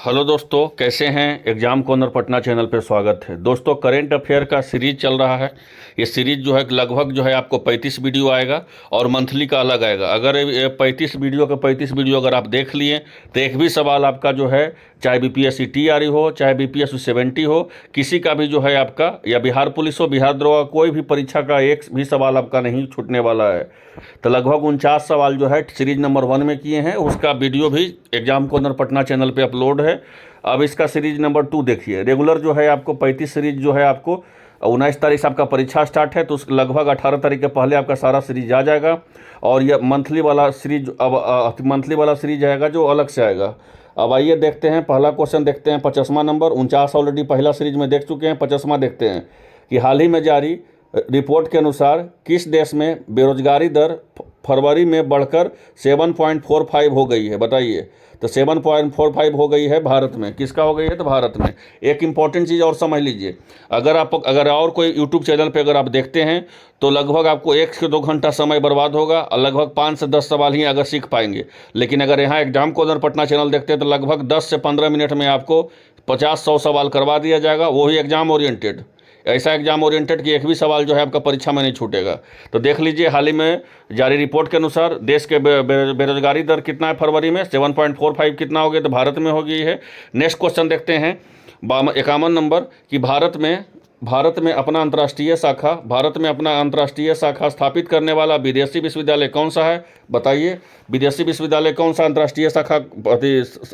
Hello दोस्तों, कैसे हैं। एग्जाम कॉर्नर पटना चैनल पे स्वागत है। दोस्तों, करेंट अफेयर का सीरीज चल रहा है। ये सीरीज जो है लगभग जो है आपको 35 वीडियो आएगा और मंथली का अलग आएगा। अगर ये 35 वीडियो का 35 वीडियो अगर आप देख लिए तो एक भी सवाल आपका जो है, चाहे बीपीएससी टीआरई हो, चाहे बीपीएससी 70 हो, किसी का भी जो है आपका, या बिहार पुलिस हो, बिहार दरोगा, कोई भी परीक्षा का एक भी सवाल आपका नहीं छूटने वाला है। तो लगभग 49 सवाल जो है सीरीज नंबर 1 में किए हैं, उसका वीडियो भी एग्जाम कॉर्नर पटना चैनल पे अपलोड है। अब इसका सीरीज नंबर 2 देखिए। रेगुलर जो है आपको 35 सीरीज जो है आपको 19 तारीख से आपका परीक्षा स्टार्ट है, तो उस लगभग 18 तारीख के पहले आपका सारा सीरीज आ जाएगा। और यह मंथली वाला सीरीज, अब मंथली वाला सीरीज आएगा जो अलग से आएगा। अब आइए देखते हैं, पहला क्वेश्चन देखते हैं 50वां नंबर। 49 ऑलरेडी पहला सीरीज में देख चुके हैं, 50वां देखते हैं कि हाल ही में जारी रिपोर्ट के अनुसार किस देश में बेरोजगारी दर फरवरी में बढ़कर 7.45 हो गई है, बताइए। तो 7.45 हो गई है भारत में। किसका हो गई है? तो भारत में। एक इंपॉर्टेंट चीज़ और समझ लीजिए, अगर और कोई यूट्यूब चैनल पे अगर आप देखते हैं तो लगभग आपको 1 से 2 घंटा समय बर्बाद होगा और लगभग 5 से 10 सवाल ही अगर सीख पाएंगे। लेकिन अगर यहाँ एग्जाम कॉर्नर पटना चैनल देखते हैं तो लगभग 10 से 15 मिनट में आपको 50-100 सवाल करवा दिया जाएगा, वो भी एग्जाम ओरिएंटेड। ऐसा एग्जाम ओरिएंटेड कि एक भी सवाल जो है आपका परीक्षा में नहीं छूटेगा। तो देख लीजिए, हाल ही में जारी रिपोर्ट के अनुसार देश के बेरोजगारी दर कितना है फरवरी में, 7.45 कितना हो गया, तो भारत में हो गई है। नेक्स्ट क्वेश्चन देखते हैं 51 नंबर कि भारत में अपना अंतर्राष्ट्रीय शाखा स्थापित करने वाला विदेशी विश्वविद्यालय कौन सा है, बताइए। विदेशी विश्वविद्यालय कौन सा अंतर्राष्ट्रीय शाखा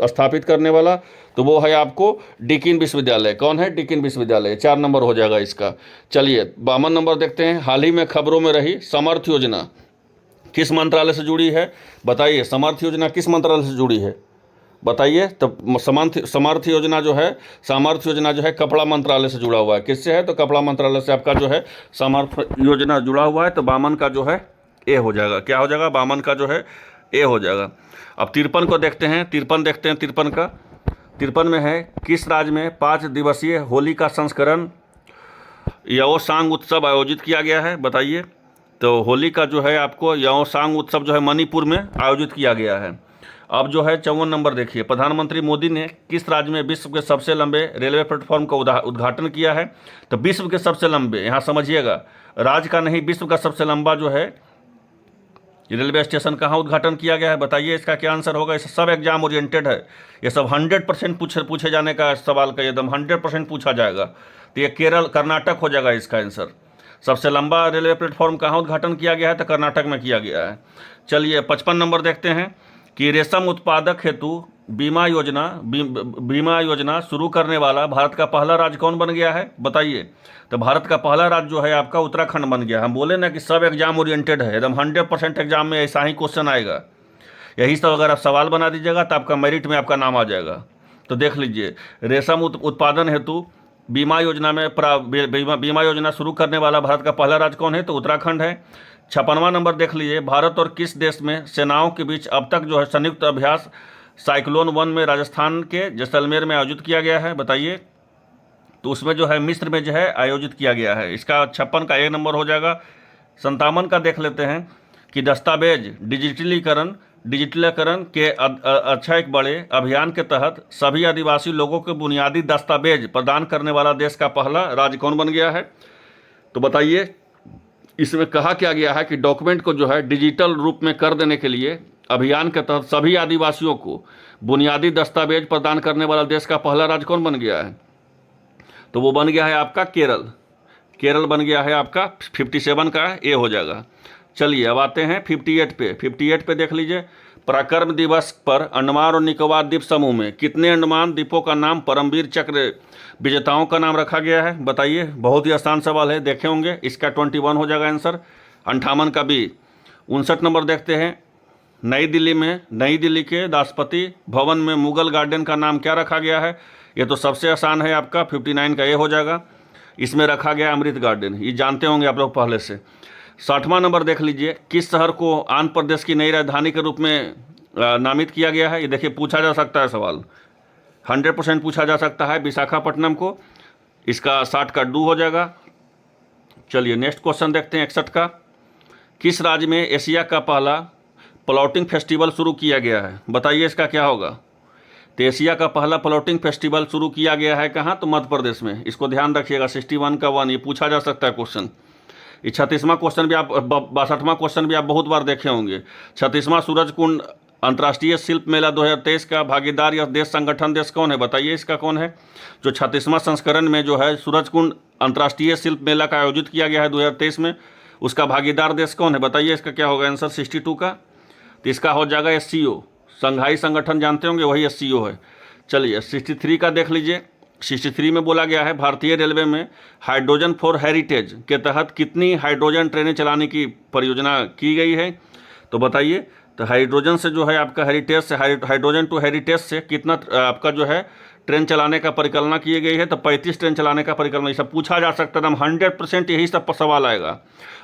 स्थापित करने वाला? तो वो है आपको डिकिन विश्वविद्यालय। कौन है? डिकिन विश्वविद्यालय। 4 नंबर हो जाएगा इसका। चलिए 52 नंबर देखते हैं। हाल ही में खबरों में रही समर्थ योजना किस मंत्रालय से जुड़ी है, बताइए। समर्थ योजना किस मंत्रालय से जुड़ी है, बताइए। तो सामर्थ्य योजना जो है कपड़ा मंत्रालय से जुड़ा हुआ है। किससे है? तो कपड़ा मंत्रालय से आपका जो है सामर्थ्य योजना जुड़ा हुआ है। तो 52 का जो है ए हो जाएगा। क्या हो जाएगा? 52 का जो है ए हो जाएगा। अब 53 को देखते हैं। 53 देखते हैं। 53 में है किस राज्य में 5 दिवसीय होली का संस्करण याओसांग उत्सव आयोजित किया गया है, बताइए। तो होली का जो है आपको याओसांग उत्सव जो है मणिपुर में आयोजित किया गया है। अब जो है 54 नंबर देखिए। प्रधानमंत्री मोदी ने किस राज्य में विश्व के सबसे लंबे रेलवे प्लेटफॉर्म का उद्घाटन किया है? तो विश्व के सबसे लंबे, यहाँ समझिएगा, राज्य का नहीं, विश्व का सबसे लंबा जो है रेलवे स्टेशन कहाँ उद्घाटन किया गया है, बताइए। इसका क्या आंसर होगा? ये सब एग्जाम ओरिएंटेड है, ये सब 100% पूछे जाने का सवाल का, एकदम 100% पूछा जाएगा। तो ये कर्नाटक हो जाएगा इसका आंसर। सबसे लंबा रेलवे प्लेटफॉर्म कहाँ उद्घाटन किया गया है? तो कर्नाटक में किया गया है। चलिए 55 नंबर देखते हैं कि रेशम उत्पादक हेतु बीमा योजना शुरू करने वाला भारत का पहला राज्य कौन बन गया है, बताइए। तो भारत का पहला राज्य जो है आपका उत्तराखंड बन गया। हम बोले ना कि सब एग्जाम ओरिएंटेड है, एकदम 100% एग्जाम में ऐसा ही क्वेश्चन आएगा। यही सब अगर आप सवाल बना दीजिएगा तो आपका मेरिट में आपका नाम आ जाएगा। तो देख लीजिए, रेशम उत्पादन हेतु बीमा योजना शुरू करने वाला भारत का पहला राज्य कौन है? तो उत्तराखंड है। 56वां नंबर देख लीजिए। भारत और किस देश में सेनाओं के बीच अब तक जो है संयुक्त अभ्यास साइक्लोन 1 में राजस्थान के जैसलमेर में आयोजित किया गया है, बताइए। तो उसमें जो है मिस्र में जो है आयोजित किया गया है। इसका 56 का 1 नंबर हो जाएगा। 57 का देख लेते हैं कि दस्तावेज डिजिटलीकरण के अच्छा एक बड़े अभियान के तहत सभी आदिवासी लोगों के बुनियादी दस्तावेज प्रदान करने वाला देश का पहला राज्य कौन बन गया है, तो बताइए। इसमें कहा क्या गया है कि डॉक्यूमेंट को जो है डिजिटल रूप में कर देने के लिए अभियान के तहत सभी आदिवासियों को बुनियादी दस्तावेज प्रदान करने वाला देश का पहला राज्य कौन बन गया है? तो वो बन गया है आपका केरल बन गया है आपका। 57 का ए हो जाएगा। चलिए अब आते हैं 58 पे देख लीजिए। पराक्रम दिवस पर अंडमान और निकोबार द्वीप समूह में कितने अंडमान द्वीपों का नाम परमवीर चक्र विजेताओं का नाम रखा गया है, बताइए। बहुत ही आसान सवाल है, देखे होंगे। इसका 21 हो जाएगा आंसर। 58 का बी। 59 नंबर देखते हैं। नई दिल्ली के राष्ट्रपति भवन में मुगल गार्डन का नाम क्या रखा गया है? ये तो सबसे आसान है आपका। 59 का ए हो जाएगा। इसमें रखा गया अमृत गार्डन, ये जानते होंगे आप लोग पहले से। 60वां नंबर देख लीजिए। किस शहर को आंध्र प्रदेश की नई राजधानी के रूप में नामित किया गया है? ये देखिए, पूछा जा सकता है सवाल, 100% पूछा जा सकता है। विशाखापट्टनम को। इसका 60 का डू हो जाएगा। चलिए नेक्स्ट क्वेश्चन देखते हैं 61 का। किस राज्य में एशिया का पहला प्लॉटिंग फेस्टिवल शुरू किया गया है, बताइए। इसका क्या होगा? तो एशिया का पहला फ्लोटिंग फेस्टिवल शुरू किया गया है कहाँ? तो मध्य प्रदेश में। इसको ध्यान रखिएगा, 61 का 1 ये पूछा जा सकता है क्वेश्चन। ये 36वां क्वेश्चन भी आप 62वां क्वेश्चन भी आप बहुत बार देखे होंगे। 36वां सूरजकुंड अंतर्राष्ट्रीय शिल्प मेला 2023 का भागीदार या देश संगठन देश कौन है? बताइए इसका कौन है? जो 36वां संस्करण में जो है सूरजकुंड अंतर्राष्ट्रीय शिल्प मेला का आयोजित किया गया है 2023 में, उसका भागीदार देश कौन है? बताइए इसका क्या होगा आंसर 62 का। तो इसका हो जाएगा SCO, संघाई संगठन जानते होंगे, वही SCO है। चलिए 63 का देख लीजिए। 63 में बोला गया है भारतीय रेलवे में हाइड्रोजन फॉर हेरिटेज के तहत कितनी हाइड्रोजन ट्रेनें चलाने की परियोजना की गई है? तो बताइए। तो हाइड्रोजन से जो है आपका हेरिटेज से हाइड्रोजन टू हेरिटेज से कितना आपका जो है ट्रेन चलाने का परिकल्पना की गई है? तो 35 ट्रेन चलाने का परिकल्पना। ये सब पूछा जा सकता है, एकदम 100% यही सब सवाल आएगा।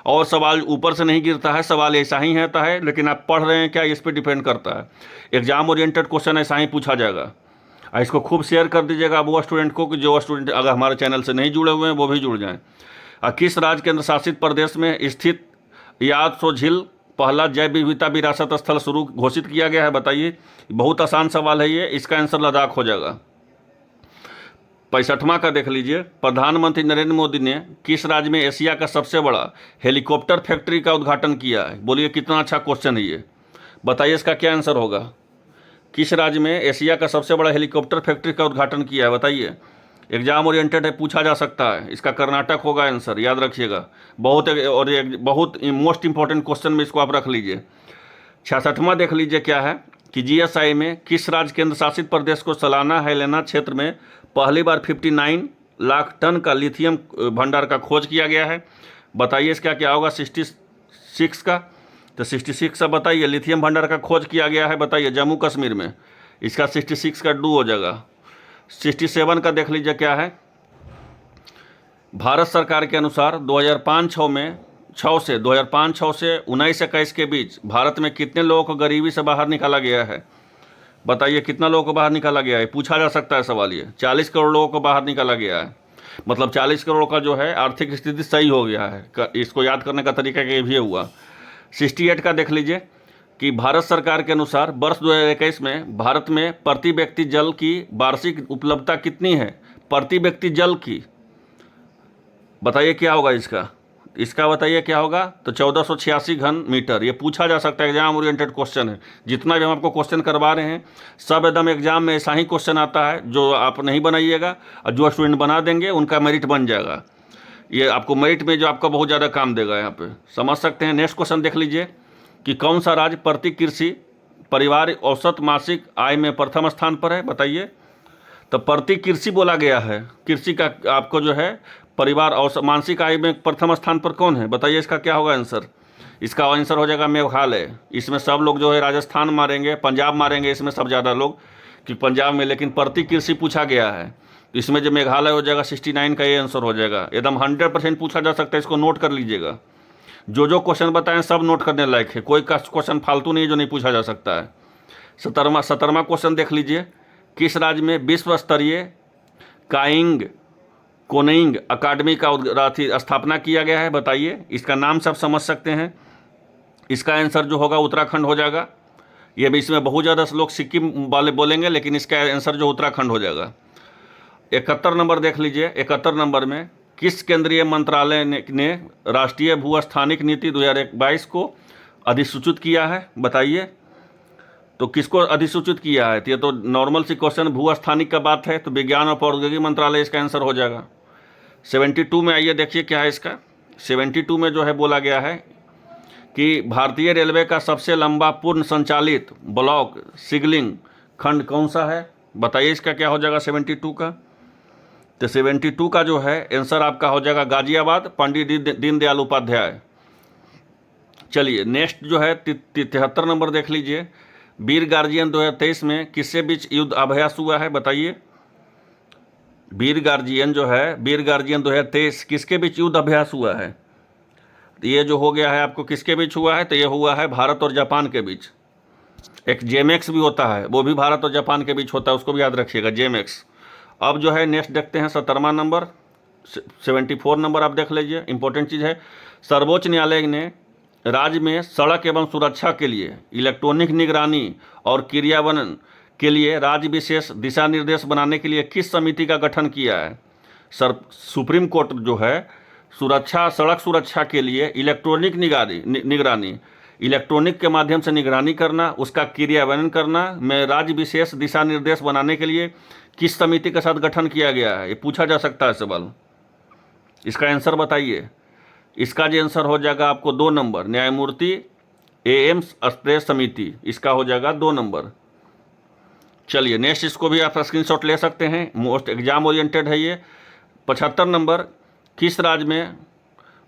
और सवाल ऊपर से नहीं गिरता है, सवाल ऐसा ही रहता है, लेकिन आप पढ़ रहे हैं क्या, इस पर डिपेंड करता है। एग्जाम ओरिएंटेड क्वेश्चन ऐसा ही पूछा जाएगा। इसको खूब शेयर कर दीजिएगा वो स्टूडेंट को कि जो स्टूडेंट अगर हमारे चैनल से नहीं जुड़े हुए हैं वो भी जुड़ जाएं। किस राज्य केंद्र शासित प्रदेश में स्थित यादसो झील पहला जैव विविधता विरासत स्थल शुरू घोषित किया गया है? बताइए। बहुत आसान सवाल है ये, इसका आंसर लद्दाख हो जाएगा। 65वां का देख लीजिए। प्रधानमंत्री नरेंद्र मोदी ने किस राज्य में एशिया का सबसे बड़ा हेलीकॉप्टर फैक्ट्री का उद्घाटन किया है? बोलिए कितना अच्छा क्वेश्चन है ये, बताइए इसका क्या आंसर होगा। किस राज्य में एशिया का सबसे बड़ा हेलीकॉप्टर फैक्ट्री का उद्घाटन किया है? बताइए। एग्जाम ओरिएंटेड है, पूछा जा सकता है। इसका कर्नाटक होगा आंसर, याद रखिएगा। बहुत मोस्ट इंपॉर्टेंट क्वेश्चन में इसको आप रख लीजिए। 66वां देख लीजिए क्या है कि GSI में किस राज्य केंद्र शासित प्रदेश को सालाना हेलेना क्षेत्र में पहली बार 59 लाख टन का लिथियम भंडार का खोज किया गया है? बताइए इसका क्या होगा 66 का। तो 66 का बताइए, लिथियम भंडार का खोज किया गया है, बताइए जम्मू कश्मीर में। इसका 66 का डू हो जाएगा। 67 का देख लीजिए क्या है। भारत सरकार के अनुसार 2005-6 से 1921 के बीच भारत में कितने लोगों को गरीबी से बाहर निकाला गया है? बताइए कितना लोगों को बाहर निकाला गया है, पूछा जा सकता है सवाल ये। 40 करोड़ लोगों को बाहर निकाला गया है, मतलब 40 करोड़ का जो है आर्थिक स्थिति सही हो गया है। इसको याद करने का तरीका ये भी हुआ। 68 का देख लीजिए कि भारत सरकार के अनुसार वर्ष 2021 में भारत में प्रति व्यक्ति जल की वार्षिक उपलब्धता कितनी है? प्रति व्यक्ति जल की, बताइए क्या होगा इसका बताइए क्या होगा। तो 1486 घन मीटर। ये पूछा जा सकता है, एग्जाम ओरिएंटेड क्वेश्चन है। जितना भी हम आपको क्वेश्चन करवा रहे हैं सब एकदम एग्जाम में ऐसा ही क्वेश्चन आता है, जो आप नहीं बनाइएगा और जो स्टूडेंट बना देंगे उनका मेरिट बन जाएगा। ये आपको मेरिट में जो आपका बहुत ज़्यादा काम देगा, यहाँ पे समझ सकते हैं। नेक्स्ट क्वेश्चन देख लीजिए कि कौन सा राज्य प्रति कृषि परिवार औसत मासिक आय में प्रथम स्थान पर है? बताइए। तो प्रति कृषि बोला गया है, कृषि का आपको जो है परिवार औसत मासिक आय में प्रथम स्थान पर कौन है? बताइए इसका क्या होगा आंसर। इसका आंसर हो जाएगा मेघालय। इसमें सब लोग जो है राजस्थान मारेंगे, पंजाब मारेंगे, इसमें सब ज़्यादा लोग कि पंजाब में, लेकिन प्रति कृषि पूछा गया है तो इसमें जो मेघालय हो जाएगा 69 का ये आंसर हो जाएगा। एकदम 100% पूछा जा सकता है, इसको नोट कर लीजिएगा। जो क्वेश्चन बताएं सब नोट करने लायक है, कोई क्वेश्चन फालतू नहीं जो नहीं पूछा जा सकता है। 17वां क्वेश्चन देख लीजिए। किस राज्य में विश्व स्तरीय कोनिंग अकादमी का स्थापना किया गया है? बताइए। इसका नाम सब समझ सकते हैं। इसका आंसर जो होगा उत्तराखंड हो जाएगा। ये भी इसमें बहुत ज़्यादा लोग सिक्किम वाले बोलेंगे, लेकिन इसका आंसर जो उत्तराखंड हो जाएगा। 71 नंबर देख लीजिए। 71 नंबर में किस केंद्रीय मंत्रालय ने राष्ट्रीय भूस्थानिक नीति 2022 को अधिसूचित किया है? बताइए। तो किसको अधिसूचित किया है? तो ये तो नॉर्मल सी क्वेश्चन, भूस्थानिक का बात है तो विज्ञान और प्रौद्योगिकी मंत्रालय इसका आंसर हो जाएगा। 72 में आइए देखिए क्या है इसका। 72 में जो है बोला गया है कि भारतीय रेलवे का सबसे लंबा पूर्ण संचालित ब्लॉक सिगलिंग खंड कौन सा है? बताइए इसका क्या हो जाएगा 72 का। तो 72 का जो है आंसर आपका हो जाएगा गाजियाबाद, पंडित दीनदयाल उपाध्याय। चलिए नेक्स्ट जो है 73 नंबर देख लीजिए। वीर गार्जियन 2023 में किससे बीच युद्ध अभ्यास हुआ है? बताइए। वीर गार्जियन 2023 किसके बीच युद्ध अभ्यास हुआ है? तो ये जो हो गया है आपको किसके बीच हुआ है? तो ये हुआ है भारत और जापान के बीच। एक जेमेक्स भी होता है, वो भी भारत और जापान के बीच होता है, उसको भी याद रखिएगा, जेमेक्स। अब जो है नेक्स्ट देखते हैं 17वां नंबर। 74 नंबर आप देख लीजिए, इंपॉर्टेंट चीज़ है। सर्वोच्च न्यायालय ने राज्य में सड़क एवं सुरक्षा के लिए इलेक्ट्रॉनिक निगरानी और क्रियान्वयन के लिए राज्य विशेष दिशा निर्देश बनाने के लिए किस समिति का गठन किया है? सर सुप्रीम कोर्ट जो है सुरक्षा, सड़क सुरक्षा के लिए इलेक्ट्रॉनिक निगरानी, इलेक्ट्रॉनिक के माध्यम से निगरानी करना, उसका क्रियान्वयन करना में राज्य विशेष दिशा निर्देश बनाने के लिए किस समिति के साथ गठन किया गया है? ये पूछा जा सकता है सवाल। इसका आंसर बताइए। इसका जो आंसर हो जाएगा आपको 2 नंबर, न्यायमूर्ति एएम एक्सप्रेस समिति, इसका हो जाएगा 2 नंबर। चलिए नेक्स्ट, इसको भी आप स्क्रीनशॉट ले सकते हैं, मोस्ट एग्जाम ओरिएंटेड है ये। 75 नंबर, किस राज्य में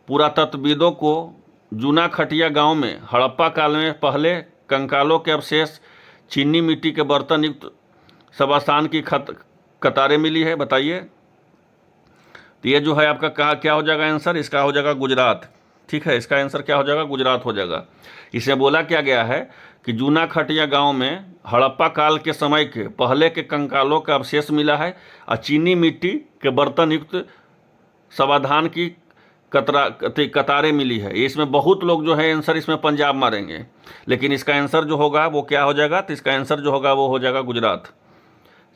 पुरातत्वविदों को जूना खटिया गांव में हड़प्पा काल में पहले कंकालों के अवशेष, चीनी मिट्टी के बर्तन युक्त शवास्थान की कतारें मिली है? बताइए। तो ये जो है आपका कहा क्या हो जाएगा आंसर? इसका हो जाएगा गुजरात। ठीक है, इसका आंसर क्या हो जाएगा? गुजरात हो जाएगा। इसमें बोला क्या गया है कि जूना खटिया गांव में हड़प्पा काल के समय के पहले के कंकालों का अवशेष मिला है और चीनी मिट्टी के बर्तन युक्त शवाधान की कतारें मिली है। इसमें बहुत लोग जो है आंसर इसमें पंजाब मारेंगे, लेकिन इसका आंसर जो होगा वो क्या हो जाएगा? तो इसका आंसर जो होगा वो हो जाएगा गुजरात।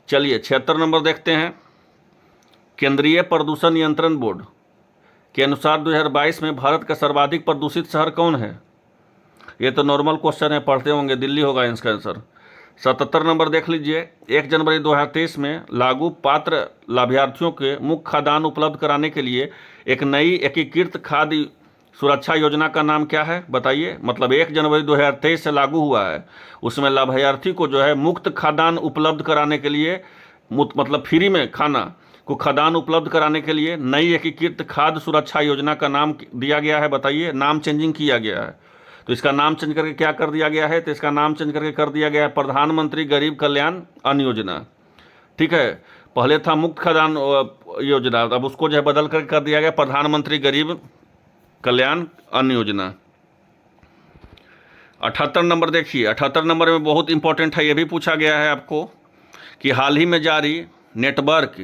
चलिए 76 नंबर देखते हैं। केंद्रीय प्रदूषण नियंत्रण बोर्ड के अनुसार 2022 में भारत का सर्वाधिक प्रदूषित शहर कौन है? ये तो नॉर्मल क्वेश्चन है, पढ़ते होंगे, दिल्ली होगा इसका आंसर। 77 नंबर देख लीजिए। 1 जनवरी 2023 में लागू पात्र लाभार्थियों के मुख्य खाद्यान्न उपलब्ध कराने के लिए एक नई एकीकृत खाद्य सुरक्षा योजना का नाम क्या है? बताइए। मतलब 1 जनवरी 2023 से लागू हुआ है, उसमें लाभार्थी को जो है मुफ्त खाद्यान्न उपलब्ध कराने के लिए, मतलब फ्री में खाना को खाद्यान्न उपलब्ध कराने के लिए नई एकीकृत खाद्य सुरक्षा योजना का नाम दिया गया है। बताइए। नाम चेंजिंग किया गया है, तो इसका नाम चेंज करके क्या कर दिया गया है? तो इसका नाम चेंज करके कर दिया गया है प्रधानमंत्री गरीब कल्याण अन्न योजना। ठीक है, पहले था मुफ्त खाद्यान्न योजना, अब उसको जो है बदल कर कर दिया गया प्रधानमंत्री गरीब कल्याण अन्न योजना। 78 नंबर देखिए। 78 नंबर में बहुत इंपॉर्टेंट है, ये भी पूछा गया है आपको कि हाल ही में जारी नेटवर्क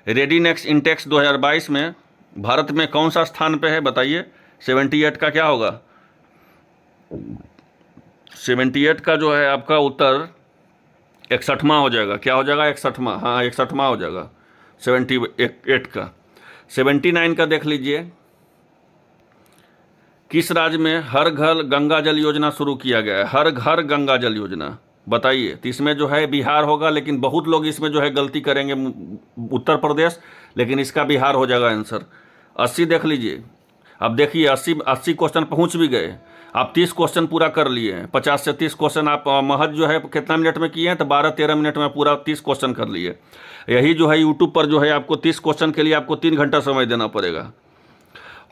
रेडीनेस इंडेक्स 2022 में भारत में कौन सा स्थान पे है? बताइए। 78 का क्या होगा? 78 का जो है आपका उत्तर 61वां हो जाएगा। क्या हो जाएगा? 61वां। हाँ 61वां हो जाएगा 78 का। 79 का देख लीजिए। किस राज्य में हर घर गंगा जल योजना शुरू किया गया है? हर घर गंगा जल योजना, बताइए। तो इसमें जो है बिहार होगा, लेकिन बहुत लोग इसमें जो है गलती करेंगे, उत्तर प्रदेश, लेकिन इसका बिहार हो जाएगा आंसर। 80 देख लीजिए। अब देखिए 80 क्वेश्चन पहुंच भी गए, आप 30 क्वेश्चन पूरा कर लिए हैं। 50 से 30 क्वेश्चन आप महज जो है कितना मिनट में किए हैं? तो 12-13 मिनट में पूरा 30 क्वेश्चन कर लिए। यही जो है यूट्यूब पर जो है आपको 30 क्वेश्चन के लिए आपको 3 घंटा समय देना पड़ेगा।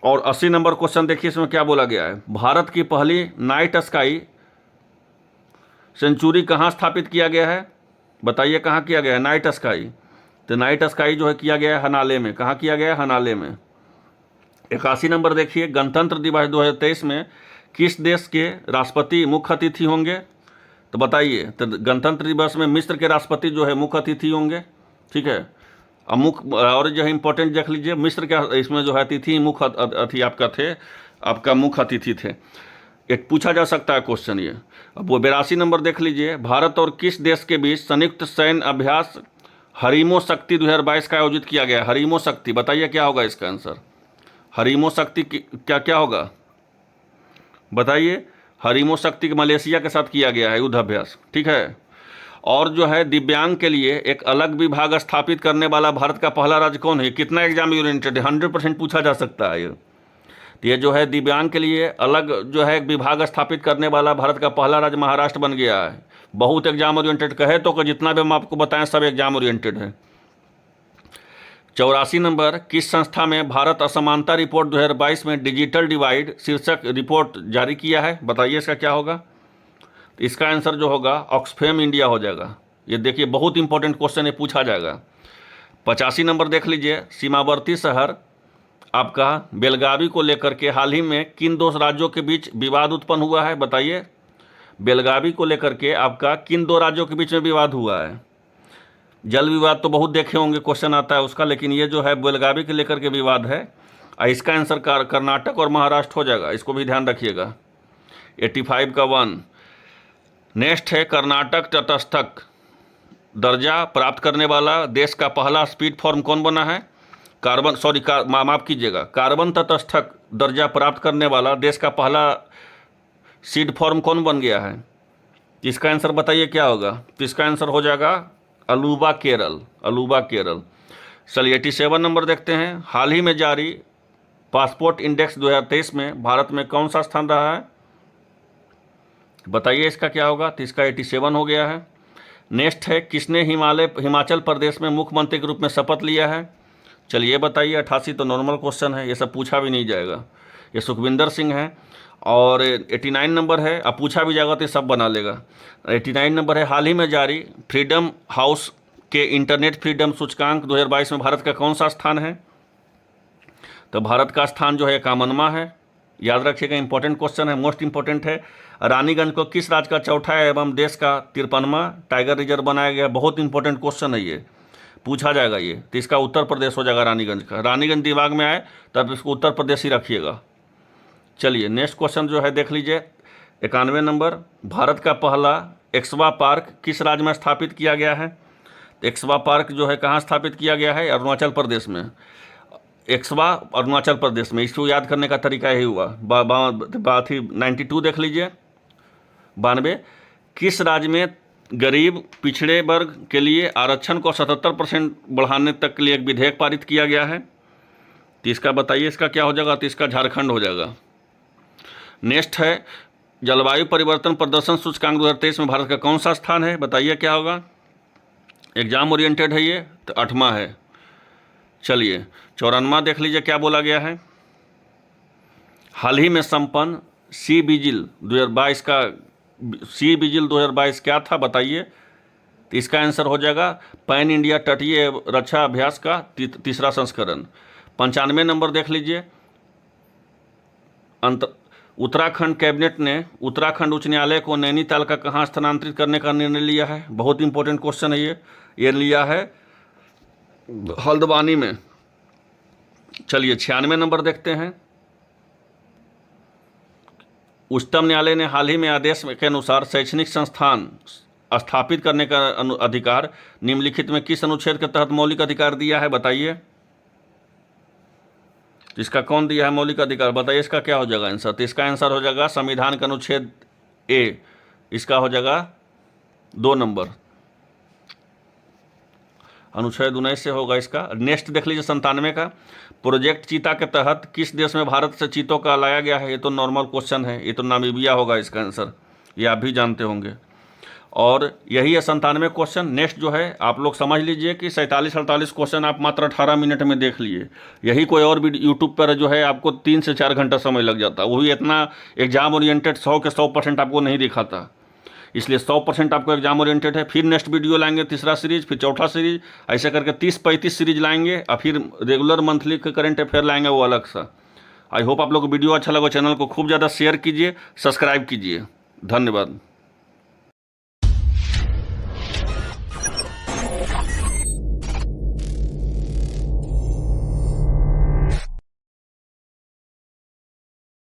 और 80 नंबर क्वेश्चन देखिए, इसमें क्या बोला गया है? भारत की पहली नाइट स्काई सेंचुरी कहाँ स्थापित किया गया है? बताइए कहाँ किया गया है नाइट स्काई? तो नाइट स्काई जो है किया गया है हनाले में। कहाँ किया गया है? हनाले में। 81 नंबर देखिए। गणतंत्र दिवस 2023 में किस देश के राष्ट्रपति मुख्य अतिथि होंगे? तो बताइए। तो गणतंत्र दिवस में मिस्र के राष्ट्रपति जो है मुख्य अतिथि होंगे। ठीक है, अब मुख्य और जो है इंपॉर्टेंट देख लीजिए, मिस्र के इसमें जो है अतिथि मुख्य अतिथि आपका थे, आपका मुख्य अतिथि थे। एक पूछा जा सकता है क्वेश्चन ये। अब वो 82 नंबर देख लीजिए। भारत और किस देश के बीच संयुक्त सैन्य अभ्यास हरीमो शक्ति 2022 का आयोजित किया गया? हरीमो शक्ति, बताइए क्या होगा इसका आंसर? हरीमो शक्ति क्या क्या होगा? बताइए। हरीमो शक्ति मलेशिया के साथ किया गया है युद्ध अभ्यास। ठीक है, और जो है दिव्यांग के लिए एक अलग विभाग स्थापित करने वाला भारत का पहला राज्य कौन है? कितना एग्जाम ओरिएंटेड है, 100% पूछा जा सकता है ये जो है दिव्यांग के लिए अलग जो है विभाग स्थापित करने वाला भारत का पहला राज्य महाराष्ट्र बन गया है। बहुत एग्जाम ओरिएंटेड कहे तो जितना भी हम आपको बताएं सब एग्जाम ओरिएंटेड है। 84 नंबर। किस संस्था में भारत असमानता रिपोर्ट 2022 में डिजिटल डिवाइड शीर्षक रिपोर्ट जारी किया है? बताइए इसका क्या होगा? तो इसका आंसर जो होगा ऑक्सफैम इंडिया हो जाएगा। ये देखिए बहुत इंपॉर्टेंट क्वेश्चन है, पूछा जाएगा। 85 नंबर देख लीजिए। सीमावर्ती शहर आपका बेलगावी को लेकर के हाल ही में किन 2 राज्यों के बीच विवाद उत्पन्न हुआ है? बताइए। बेलगावी को लेकर के आपका किन 2 राज्यों के बीच में विवाद हुआ है? जल विवाद तो बहुत देखे होंगे, क्वेश्चन आता है उसका, लेकिन ये जो है बेलगावी के लेकर के विवाद है। इसका आंसर कर्नाटक और महाराष्ट्र हो जाएगा, इसको भी ध्यान रखिएगा। 85 का 1। नेक्स्ट है कर्नाटक तटस्थक दर्जा प्राप्त करने वाला देश का पहला स्पीड फॉर्म कौन बना है? माफ़ कीजिएगा, कार्बन तटस्थक दर्जा प्राप्त करने वाला देश का पहला सीड फॉर्म कौन बन गया है? इसका आंसर बताइए क्या होगा? तो इसका आंसर हो जाएगा अलुवा केरल, अलुवा केरल। चलिए 87 नंबर देखते हैं। हाल ही में जारी पासपोर्ट इंडेक्स 2023 में भारत में कौन सा स्थान रहा है? बताइए इसका क्या होगा? तो इसका 87 हो गया है। नेक्स्ट है, किसने हिमाचल प्रदेश में मुख्यमंत्री के रूप में शपथ लिया है? चलिए बताइए। 88 तो नॉर्मल क्वेश्चन है, ये सब पूछा भी नहीं जाएगा। ये सुखविंदर सिंह है। और 89 नंबर है, अब पूछा भी जाएगा तो सब बना लेगा। 89 नंबर है, हाल ही में जारी फ्रीडम हाउस के इंटरनेट फ्रीडम सूचकांक 2022 में भारत का कौन सा स्थान है? तो भारत का स्थान जो है 51वां है। याद रखिएगा, इंपॉर्टेंट क्वेश्चन है, मोस्ट इंपॉर्टेंट है। रानीगंज को किस राज्य का चौथा एवं देश का 53वां टाइगर रिजर्व बनाया गया? बहुत इंपॉर्टेंट क्वेश्चन है, ये पूछा जाएगा। ये तो इसका उत्तर प्रदेश हो जाएगा रानीगंज का। रानीगंज दिमाग में आए तब इसको उत्तर प्रदेश ही रखिएगा। चलिए नेक्स्ट क्वेश्चन जो है देख लीजिए। 91 नंबर, भारत का पहला एक्सवा पार्क किस राज्य में स्थापित किया गया है? एक्सवा पार्क जो है कहाँ स्थापित किया गया है? अरुणाचल प्रदेश में। एक्सवा अरुणाचल प्रदेश में। इसको याद करने का तरीका यही हुआ। बात ही 92 देख लीजिए, 92। किस राज्य में गरीब पिछड़े वर्ग के लिए आरक्षण को 77% बढ़ाने तक के लिए एक विधेयक पारित किया गया है? तो इसका बताइए, इसका क्या हो जाएगा? तो इसका झारखंड हो जाएगा। नेक्स्ट है, जलवायु परिवर्तन प्रदर्शन सूचकांक 2023 में भारत का कौन सा स्थान है? बताइए क्या होगा? एग्जाम ओरिएंटेड है ये, तो 8वां है। चलिए 94वां देख लीजिए क्या बोला गया है। हाल ही में संपन्न सी विजिल 2022 का सी विजिल 2022 क्या था? बताइए। तो इसका आंसर हो जाएगा पैन इंडिया तटीय रक्षा अभ्यास का तीसरा संस्करण। 95 नंबर देख लीजिए। उत्तराखंड कैबिनेट ने उत्तराखंड उच्च न्यायालय को नैनीताल का कहाँ स्थानांतरित करने का निर्णय लिया है? बहुत इंपॉर्टेंट क्वेश्चन है ये लिया है हल्द्वानी में। चलिए 96 नंबर देखते हैं। उच्चतम न्यायालय ने हाल ही में आदेश के अनुसार शैक्षणिक संस्थान स्थापित करने का अधिकार निम्नलिखित में किस अनुच्छेद के तहत मौलिक अधिकार दिया है? बताइए। इसका कौन दिया है मौलिक अधिकार? बताइए इसका क्या हो जाएगा आंसर? तो इसका आंसर हो जाएगा संविधान का अनुच्छेद ए, इसका हो जाएगा 2 नंबर, अनुच्छेद 19 से होगा इसका। नेक्स्ट देख लीजिए 97 का। प्रोजेक्ट चीता के तहत किस देश में भारत से चीतों का लाया गया है? ये तो नॉर्मल क्वेश्चन है, ये तो नामीबिया होगा इसका आंसर, ये आप भी जानते होंगे। और यही है 97 क्वेश्चन। नेक्स्ट जो है आप लोग समझ लीजिए कि 47-48 क्वेश्चन आप मात्र 18 मिनट में देख लिए। यही कोई और भी यूट्यूब पर जो है आपको 3 से 4 घंटा समय लग जाता, वो भी इतना एग्जाम ओरिएंटेड 100 के 100% आपको नहीं दिखाता। इसलिए 100% आपको एग्जाम ओरिएंटेड है। फिर नेक्स्ट वीडियो लाएंगे तीसरा सीरीज, फिर चौथा सीरीज, ऐसे करके 30-35 सीरीज लाएंगे। और फिर रेगुलर मंथली के करंट अफेयर लाएंगे वो अलग सा। आई होप आप लोग को वीडियो अच्छा लगा। चैनल को खूब ज़्यादा शेयर कीजिए, सब्सक्राइब कीजिए। धन्यवाद।